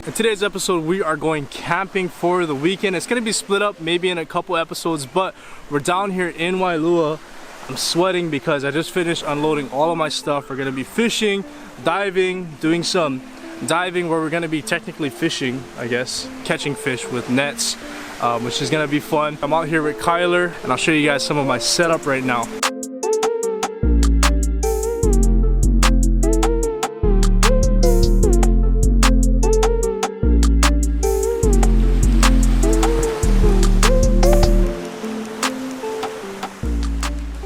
In today's episode, we are going camping for the weekend. It's gonna be split up maybe in a couple episodes, but we're down here in Ulua. I'm sweating because I just finished unloading all of my stuff. We're gonna be fishing, diving, doing some diving where we're gonna be technically fishing, I guess, catching fish with nets, which is gonna be fun. I'm out here with Kyler, and I'll show you guys some of my setup right now.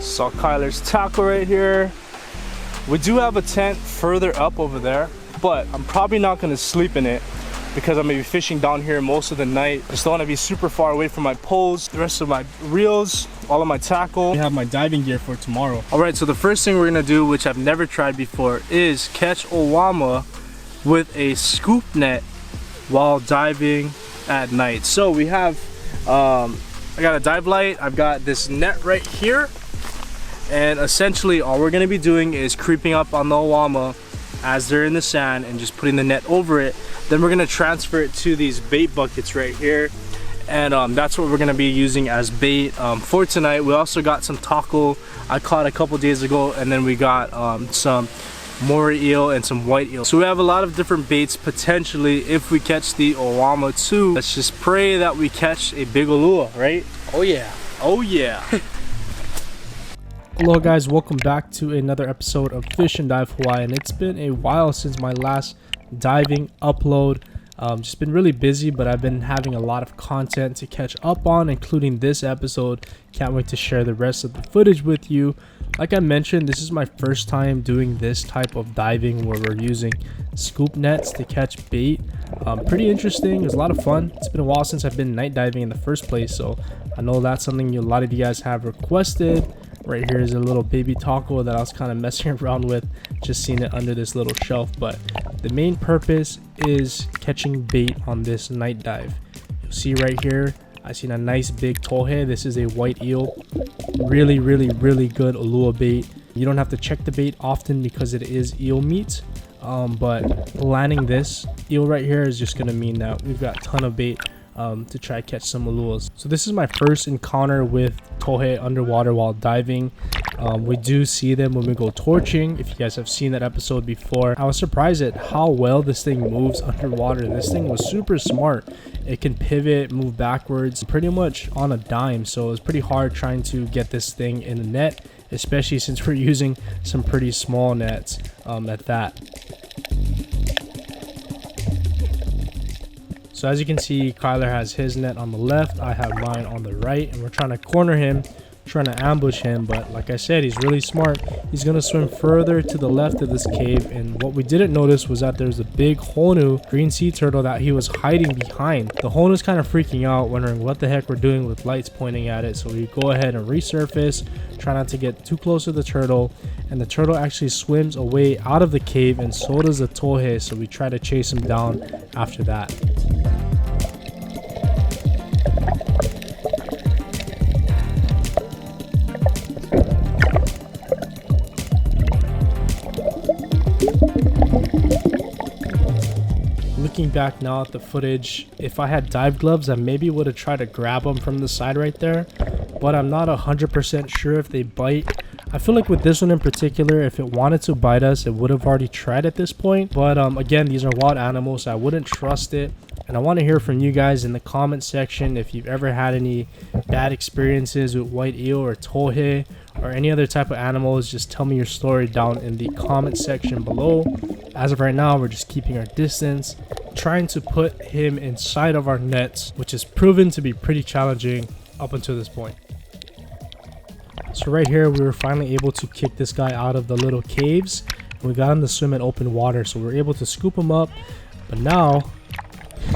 Saw Kyler's tackle right here. We do have a tent further up over there, but I'm probably not gonna sleep in it because I'm gonna be fishing down here most of the night. Just don't wanna be super far away from my poles, the rest of my reels, all of my tackle. I have my diving gear for tomorrow. All right, so the first thing we're gonna do, which I've never tried before, is catch Oama with a scoop net while diving at night. So we have, I got a dive light, I've got this net right here, and essentially all we're gonna be doing is creeping up on the Oama as they're in the sand and just putting the net over it. Then we're gonna transfer it to these bait buckets right here, and that's what we're gonna be using as bait for tonight. We also got some taco I caught a couple days ago, and then we got some moray eel and some white eel. So we have a lot of different baits potentially if we catch the Oama too. Let's just pray that we catch a big Ulua, right? Oh yeah, oh yeah. Hello guys, welcome back to another episode of Fish and Dive Hawaii, and it's been a while since my last diving upload. Just been really busy, but I've been having a lot of content to catch up on, including this episode. Can't wait to share the rest of the footage with you. Like I mentioned, this is my first time doing this type of diving where we're using scoop nets to catch bait. Pretty interesting. It was a lot of fun. It's been a while since I've been night diving in the first place, so I know that's something a lot of you guys have requested. Right here is a little baby taco that I was kind of messing around with, just seeing it under this little shelf. But the main purpose is catching bait on this night dive. You'll see right here, I seen a nice big tohe. This is a white eel. Really good Ulua bait. You don't have to check the bait often because it is eel meat. But landing this eel right here is just gonna mean that we've got a ton of bait to try to catch some Uluas. So this is my first encounter with tohe underwater while diving. We do see them when we go torching. If you guys have seen that episode before, I was surprised at how well this thing moves underwater. This thing was super smart. It can pivot, move backwards pretty much on a dime, so it was pretty hard trying to get this thing in the net, especially since we're using some pretty small nets at that. So as you can see, Kyler has his net on the left, I have mine on the right, and we're trying to corner him, trying to ambush him. But like I said, he's really smart. He's going to swim further to the left of this cave, and what we didn't notice was that there's a big honu green sea turtle that he was hiding behind. The honu's kind of freaking out, wondering what the heck we're doing with lights pointing at it. So we go ahead and resurface, try not to get too close to the turtle, and the turtle actually swims away out of the cave, and so does the tohe. So we try to chase him down after that. Looking back now at the footage, if I had dive gloves, I maybe would have tried to grab them from the side right there, but I'm not 100% sure if they bite. I feel like with this one in particular, if it wanted to bite us, it would have already tried at this point. But again, these are wild animals, so I wouldn't trust it. And I want to hear from you guys in the comment section if you've ever had any bad experiences with white eel or tohe or any other type of animals. Just tell me your story down in the comment section below. As of right now, we're just keeping our distance, trying to put him inside of our nets, which has proven to be pretty challenging up until this point. So right here, we were finally able to kick this guy out of the little caves. We got him to swim in open water, so we're able to scoop him up. But now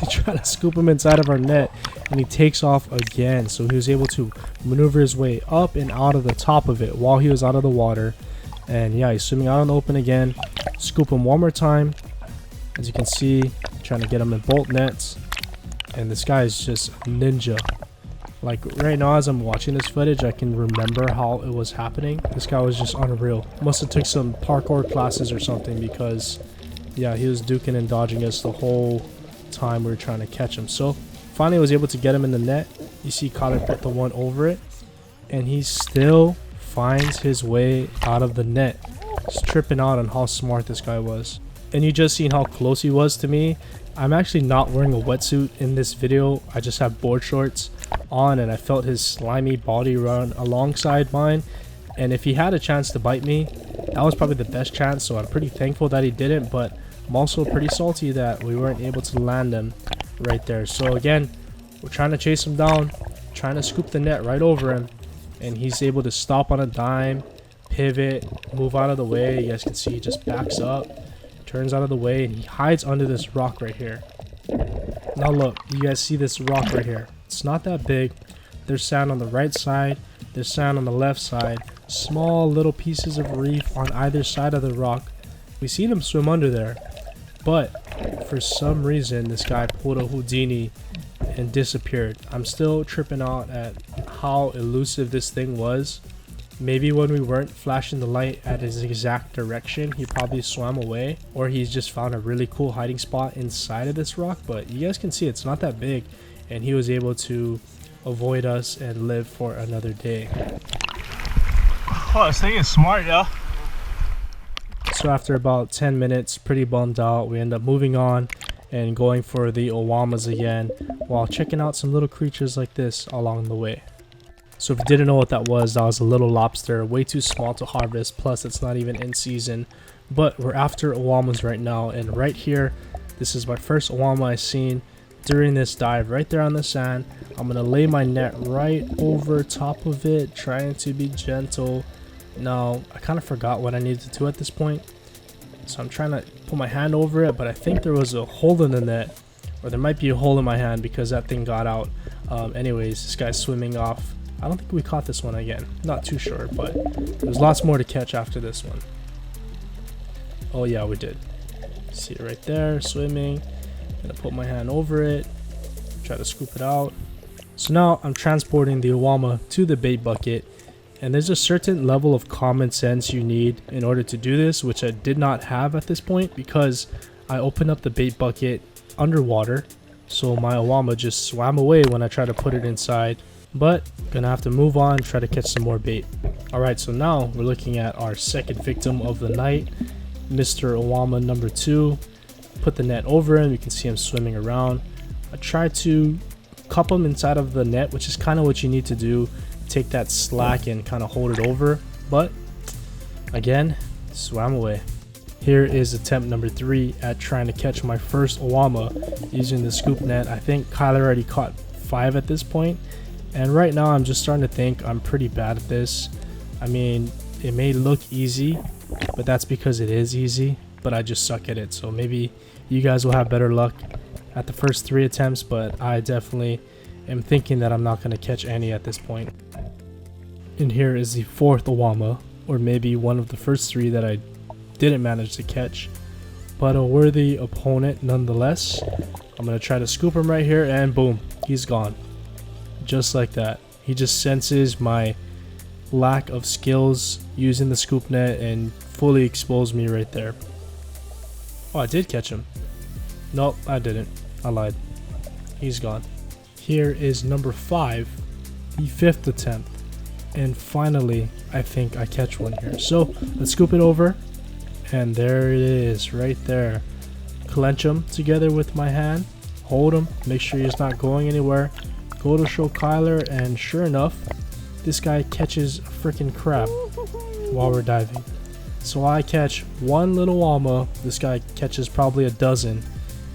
we try to scoop him inside of our net, and he takes off again. So he was able to maneuver his way up and out of the top of it while he was out of the water. And yeah, he's swimming out in the open again. Scoop him one more time. As you can see, trying to get him in bolt nets. And this guy is just a ninja. Like right now, as I'm watching this footage, I can remember how it was happening. This guy was just unreal. Must have took some parkour classes or something, because yeah, he was duking and dodging us the whole time we were trying to catch him. So finally I was able to get him in the net. You see Kyler put the one over it, and he still finds his way out of the net. Just tripping out on how smart this guy was. And you just seen how close he was to me. I'm actually not wearing a wetsuit in this video. I just have board shorts on, and I felt his slimy body run alongside mine. And if he had a chance to bite me, that was probably the best chance, so I'm pretty thankful that he didn't, but I'm also pretty salty that we weren't able to land him right there. So again, we're trying to chase him down, trying to scoop the net right over him, and he's able to stop on a dime, pivot, move out of the way. You guys can see he just backs up, turns out of the way, and he hides under this rock right here. Now look, you guys see this rock right here. It's not that big. There's sand on the right side, there's sand on the left side, small little pieces of reef on either side of the rock. We seen him swim under there, but for some reason this guy pulled a Houdini and disappeared. I'm still tripping out at how elusive this thing was. Maybe when we weren't flashing the light at his exact direction, he probably swam away, or he's just found a really cool hiding spot inside of this rock. But you guys can see it's not that big, and he was able to avoid us and live for another day. Oh, this thing is smart, yeah. So after about 10 minutes, pretty bummed out, we end up moving on and going for the Oamas again, while checking out some little creatures like this along the way. So if you didn't know what that was a little lobster, way too small to harvest, plus it's not even in season. But we're after Oamas right now, and right here, this is my first Oama I've seen during this dive, right there on the sand. I'm gonna lay my net right over top of it, trying to be gentle. Now, I kind of forgot what I needed to do at this point, so I'm trying to put my hand over it, but I think there was a hole in the net, or there might be a hole in my hand because that thing got out. Anyways, this guy's swimming off. I don't think we caught this one again, not too sure, but there's lots more to catch after this one. Oh yeah, we did. See it right there, swimming. Gonna put my hand over it, try to scoop it out. So now I'm transporting the Oama to the bait bucket, and there's a certain level of common sense you need in order to do this, which I did not have at this point because I opened up the bait bucket underwater, so my Oama just swam away when I tried to put it inside. But gonna have to move on, try to catch some more bait. Alright, so now we're looking at our second victim of the night, Mr. Oama number 2. Put the net over him, you can see him swimming around. I tried to cup him inside of the net, which is kind of what you need to do. Take that slack and kind of hold it over, but again, swam away. Here is attempt number 3 at trying to catch my first Oama using the scoop net. I think Kyler already caught 5 at this point, and right now I'm just starting to think I'm pretty bad at this. I mean, it may look easy, but that's because it is easy, but I just suck at it. So maybe you guys will have better luck at the first 3 attempts, but I definitely am thinking that I'm not going to catch any at this point. And here is the 4th Oama, or maybe one of the first 3 that I didn't manage to catch, but a worthy opponent nonetheless. I'm going to try to scoop him right here, and boom, he's gone. Just like that. He just senses my lack of skills using the scoop net and fully exposed me right there. Oh, I did catch him. Nope, I didn't. I lied. He's gone. Here is number 5, the 5th attempt. And finally, I think I catch one here. So let's scoop it over. And there it is, right there. Clench him together with my hand. Hold him. Make sure he's not going anywhere. Go to show Kyler, and sure enough, this guy catches a freaking crab while we're diving. So I catch one little Oama. This guy catches probably a dozen,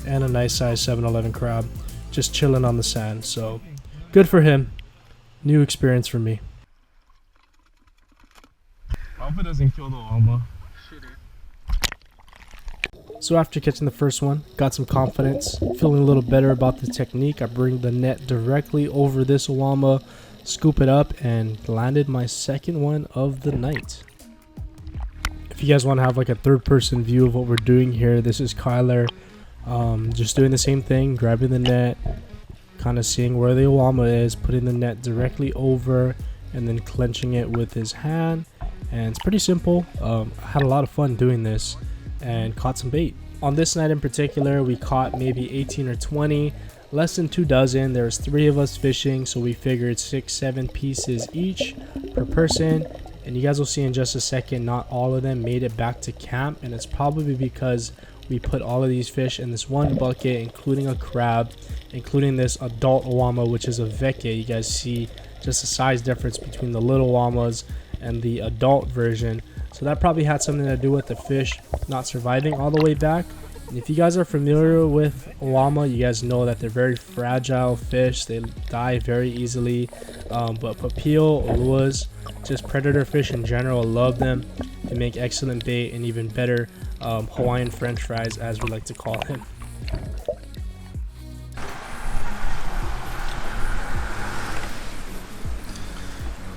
and a nice size 7-Eleven crab just chilling on the sand. So good for him. New experience for me. I hope it doesn't kill the Oama. So after catching the first one, got some confidence, feeling a little better about the technique. I bring the net directly over this Oama, scoop it up, and landed my second one of the night. If you guys want to have like a third-person view of what we're doing here, this is Kyler, just doing the same thing, grabbing the net, kind of seeing where the Oama is, putting the net directly over, and then clenching it with his hand. And it's pretty simple. I had a lot of fun doing this and caught some bait. On this night in particular, we caught maybe 18 or 20, less than 2 dozen. There was 3 of us fishing, so we figured 6-7 pieces each per person. And you guys will see in just a second, not all of them made it back to camp, and it's probably because we put all of these fish in this one bucket, including a crab, including this adult Oama, which is a veke. You guys see just the size difference between the little Oamas and the adult version. So that probably had something to do with the fish not surviving all the way back. And if you guys are familiar with Oama, you guys know that they're very fragile fish. They die very easily. But papio, uluas, just predator fish in general, love them. They make excellent bait and even better Hawaiian French fries, as we like to call them.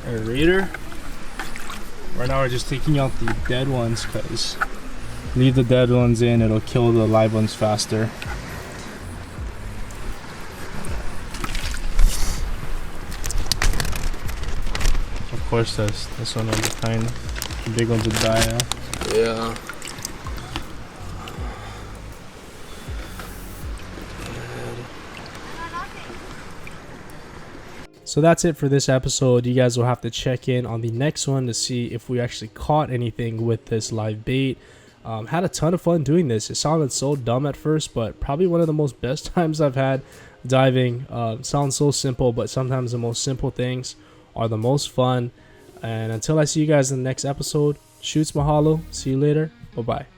Aerator. Right now we're just taking out the dead ones because leave the dead ones in, it'll kill the live ones faster. Of course, this one of the kind. The big ones would die now. Yeah. So that's it for this episode. You guys will have to check in on the next one to see if we actually caught anything with this live bait. Had a ton of fun doing this. It sounded so dumb at first, but probably one of the most best times I've had diving. Sounds so simple, but sometimes the most simple things are the most fun. And until I see you guys in the next episode, shoots, mahalo. See you later. Bye-bye.